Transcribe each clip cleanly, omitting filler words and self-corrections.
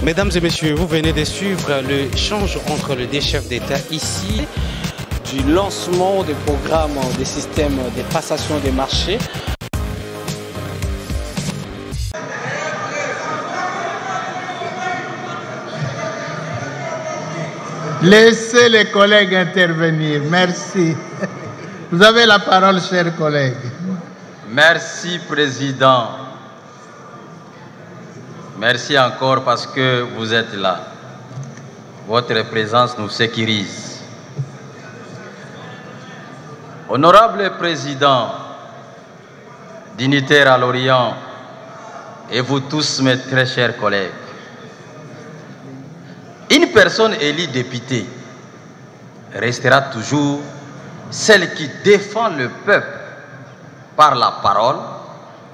Mesdames et messieurs, vous venez de suivre l'échange entre les deux chefs d'État ici. Du lancement des programmes des systèmes de passation des marchés. Laissez les collègues intervenir. Merci. Vous avez la parole, chers collègues. Merci, Président. Merci encore parce que vous êtes là. Votre présence nous sécurise. Honorable Président, dignitaires à l'Orient, et vous tous, mes très chers collègues, une personne élue députée restera toujours celle qui défend le peuple par la parole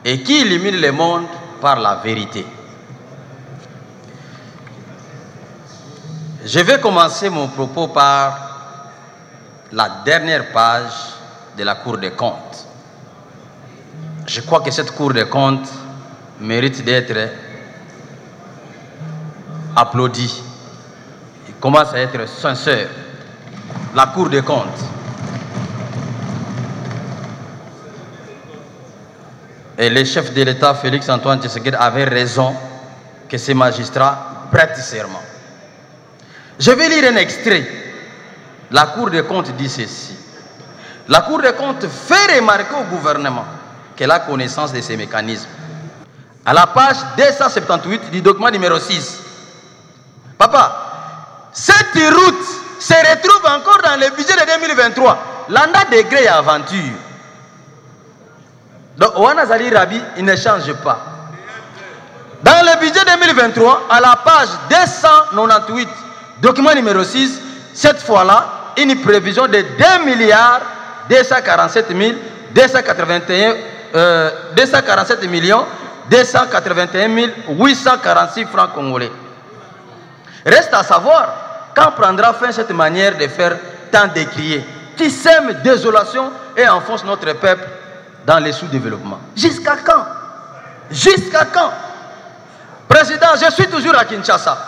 et qui illumine le monde par la vérité. Je vais commencer mon propos par la dernière page de la Cour des comptes. Je crois que cette Cour des comptes mérite d'être applaudie. Il commence à être sincère. La Cour des comptes. Et le chef de l'État, Félix Antoine Tshisekedi, avait raison que ces magistrats prêtent serment. Je vais lire un extrait. La Cour des comptes dit ceci. La Cour des comptes fait remarquer au gouvernement qu'elle a connaissance de ces mécanismes. À la page 278 du document numéro 6. Papa, cette route se retrouve encore dans le budget de 2023. L'anda degré et aventure. Donc, Ouana Zali Rabi, il ne change pas. Dans le budget 2023, à la page 298, document numéro 6, cette fois-là, une prévision de 2 milliards 247 millions 281 846 francs congolais. Reste à savoir quand prendra fin cette manière de faire tant décrier, qui sème désolation et enfonce notre peuple dans les sous-développements. Jusqu'à quand? Jusqu'à quand? Président, je suis toujours à Kinshasa.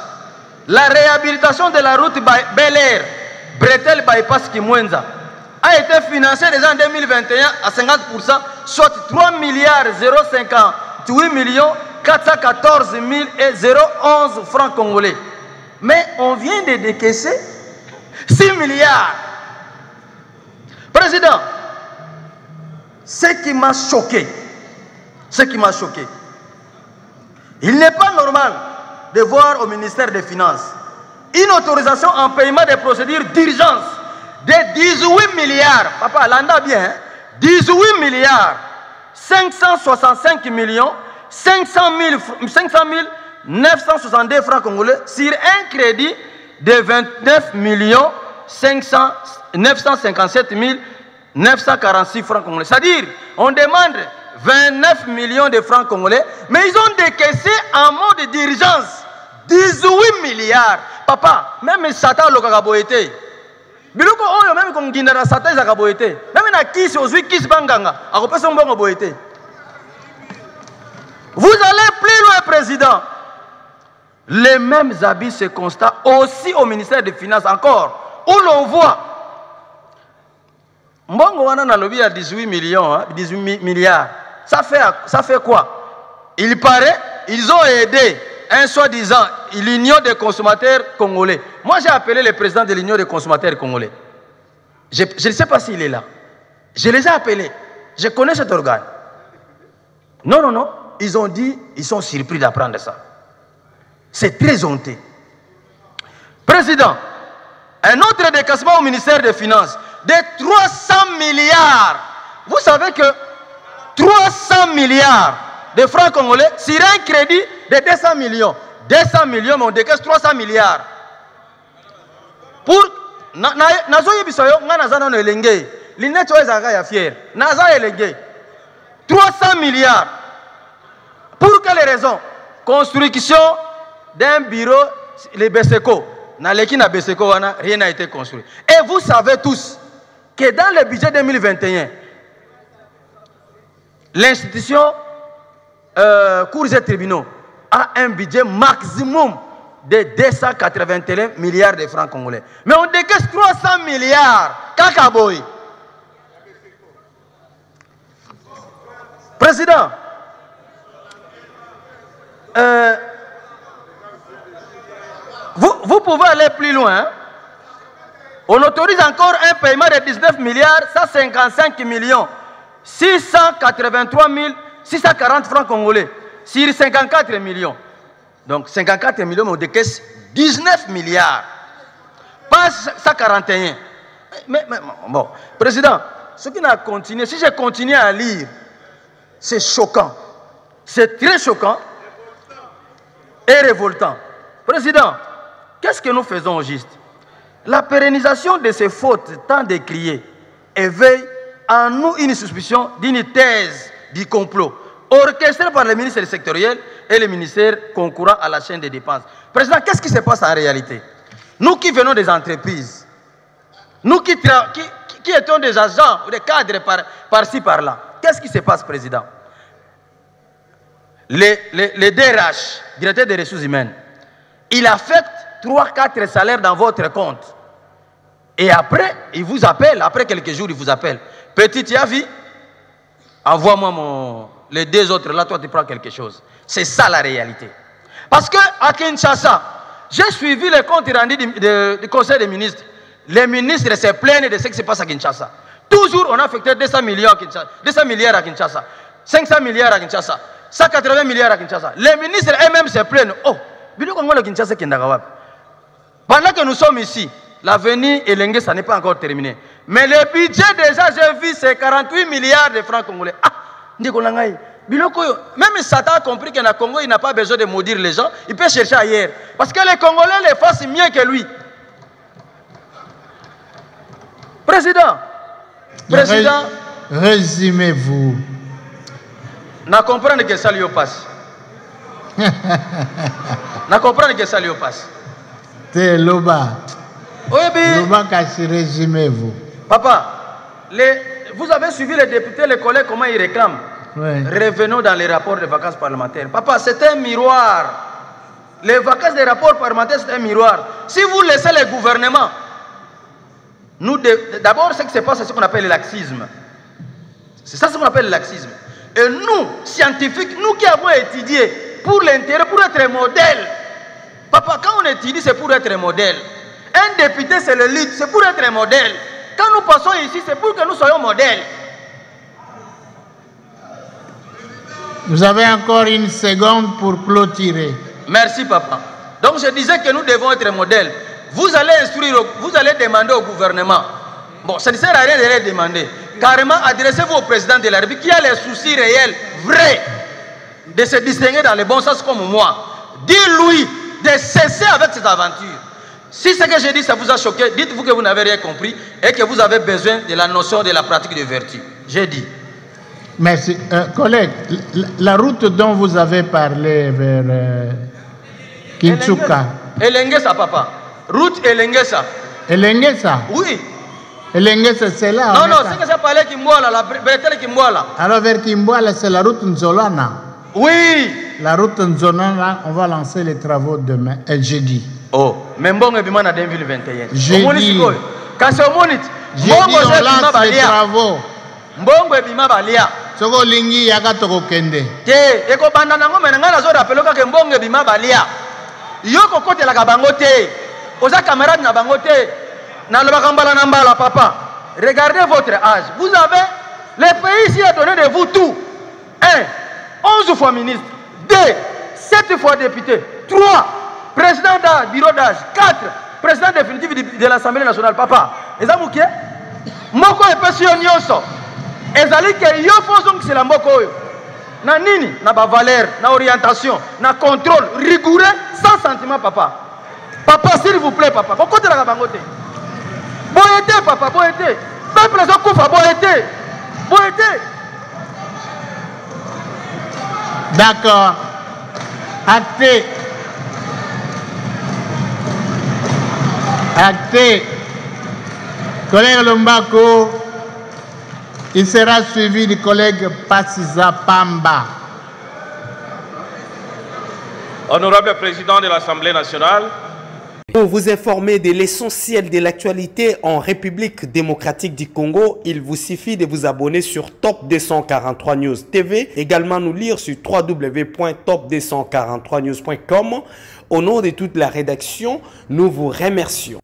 La réhabilitation de la route Bel Air, Bretel Bypass Kimwenza, a été financée déjà en 2021 à 50%, soit 3 milliards 058 millions 414 011 francs congolais. Mais on vient de décaisser 6 milliards. Président, ce qui m'a choqué, il n'est pas normal de voir au ministère des Finances une autorisation en paiement des procédures d'urgence de 18 milliards. Papa, l'anda bien, hein? 18 milliards 565 millions 500 962 francs congolais sur un crédit de 29 millions 957 946 francs congolais. C'est-à-dire, on demande 29 millions de francs congolais, mais ils ont décaissé en mode d'urgence 18 milliards. Papa, même Satan le kakaboete. Biloko oyo même comme Guindara Satan ils akaboete. Même na kisi ozui kisi banganga, akopesa mbongo boete. Vous allez plus loin, président. Les mêmes habits se constatent aussi au ministère des Finances encore, où l'on voit mbongo wana na lobby à 18 millions, hein, 18 milliards. Ça fait quoi? Il paraît, ils ont aidé un soi-disant l'Union des consommateurs congolais. Moi, j'ai appelé le président de l'Union des consommateurs congolais. Je ne sais pas s'il est là. Je les ai appelés. Je connais cet organe. Non. Ils ont dit, ils sont surpris d'apprendre ça. C'est très honteux. Président, un autre décaissement au ministère des Finances de 300 milliards. Vous savez que 300 milliards de francs congolais sur un crédit de 200 millions. 200 millions, mais on décaisse 300 milliards. Pour... Nazo yebisoyo, nga nazana no elenge. L'ineto ezaka ya fier. Naza elenge. 300 milliards. Pour quelle raison? Construction d'un bureau, les Beseko. Dans l'équipe de Beseko, rien n'a été construit. Et vous savez tous que dans le budget 2021, l'institution Cours et tribunaux a un budget maximum de 281 milliards de francs congolais. Mais on décaisse 300 milliards. Kakaboy. Président, vous pouvez aller plus loin. Hein? On autorise encore un paiement de 19 milliards 155 millions 683 640 francs congolais sur 54 millions. Donc 54 millions, mais on décaisse 19 milliards. Pas 141. Mais bon, Président, ce qui n'a continué, si je continue à lire, c'est choquant. C'est très choquant et révoltant. Président, qu'est-ce que nous faisons au juste? La pérennisation de ces fautes tant décriées éveille en nous une suspicion d'une thèse du complot orchestrée par les ministères sectoriels et les ministères concourant à la chaîne des dépenses. Président, qu'est-ce qui se passe en réalité? Nous qui venons des entreprises, nous qui étions des agents ou des cadres par-ci, par-là, qu'est-ce qui se passe, Président? Les DRH, directeur des ressources humaines, il affecte 3-4 salaires dans votre compte. Et après, il vous appelle, après quelques jours, il vous appelle. Petit, tu as vu? Envoie-moi les deux autres, là, toi, tu prends quelque chose. C'est ça la réalité. Parce qu'à Kinshasa, j'ai suivi les comptes rendus du Conseil des ministres. Les ministres se plaignent de ce qui se passe à Kinshasa. Toujours, on a affecté 200 milliards à Kinshasa, 500 milliards à Kinshasa, 180 milliards à Kinshasa. Les ministres eux-mêmes se plaignent. Oh, pendant que nous sommes ici, l'avenir Elengue, ça n'est pas encore terminé. Mais le budget déjà, j'ai vu, c'est 48 milliards de francs congolais. Ah, même Satan a compris qu'en Congo, il n'a pas besoin de maudire les gens. Il peut chercher ailleurs. Parce que les Congolais les fassent mieux que lui. Président, résumez-vous. Na comprendre que ça lui passe. Na comprendre que ça lui passe. C'est Loba. Oui, bien. Loba, résumez-vous. Papa, vous avez suivi les députés, les collègues, comment ils réclament. Oui. Revenons dans les rapports de vacances parlementaires. Papa, c'est un miroir. Les vacances des rapports parlementaires, c'est un miroir. Si vous laissez les gouvernements, d'abord, ce qui se passe, c'est ce qu'on appelle le laxisme. C'est ça ce qu'on appelle le laxisme. Et nous, scientifiques, nous qui avons étudié pour l'intérêt, pour être modèle. Papa, quand on étudie, c'est pour être modèle. Un député, c'est le lead, c'est pour être modèle. Quand nous passons ici, c'est pour que nous soyons modèles. Vous avez encore une seconde pour clôturer. Merci, papa. Donc, je disais que nous devons être modèles. Vous allez instruire, vous allez demander au gouvernement. Bon, ça ne sert à rien de les demander. Carrément, adressez-vous au président de la République qui a les soucis réels, vrais, de se distinguer dans le bon sens comme moi. Dis-lui de cesser avec cette aventure. Si ce que j'ai dit, ça vous a choqué, dites-vous que vous n'avez rien compris et que vous avez besoin de la notion de la pratique de vertu. J'ai dit. Merci. Collègue, la route dont vous avez parlé vers Kinshasa. Elengesa, papa. Route Elengesa. Elengesa? Oui. Elengesa, c'est là. Non, non, c'est que ça parlait Kimboala, la bretelle Kimboala. Alors vers Kimboala, c'est la route Nzolana. Oui. La route Nzolana, on va lancer les travaux demain, jeudi. Oh, mais Mbongo Bimana 2021. Jeudi. Quand c'est au Monit, Mbongo on lance les travaux. Mbongo Bima Balia. Soko lingi yaka toko kende. Te, eko banda nango menanga na zo rappelo ka Mbongo Bima Balia. Yoko kote la kabango te. Oza camarade na bango te. Na lo bakambala na mbala papa. Regardez votre âge. Vous avez le pays ici a donné de vous tout. 1, 11 fois ministre. 2, 7 fois député. 3, président d'âge, bureau d'âge. 4, président définitif de l'Assemblée nationale. Papa, ezamouké moko epesi yo nyonso. Ezali ke yo fonction c'est la moko oyo. Na nini? Na ba valeur, na orientation, na contrôle rigoureux, sans sentiment papa. Papa, s'il vous plaît papa. Kokote la bangote. Boyete papa, boyete. Peuple zo kufa boyete. Boyete. D'accord. Acté. Acté. Collègue Lombako, il sera suivi du collègue Passiza Pamba. Honorable Président de l'Assemblée nationale, pour vous informer de l'essentiel de l'actualité en République démocratique du Congo, il vous suffit de vous abonner sur Top 243 News TV, également nous lire sur www.top243news.com. Au nom de toute la rédaction, nous vous remercions.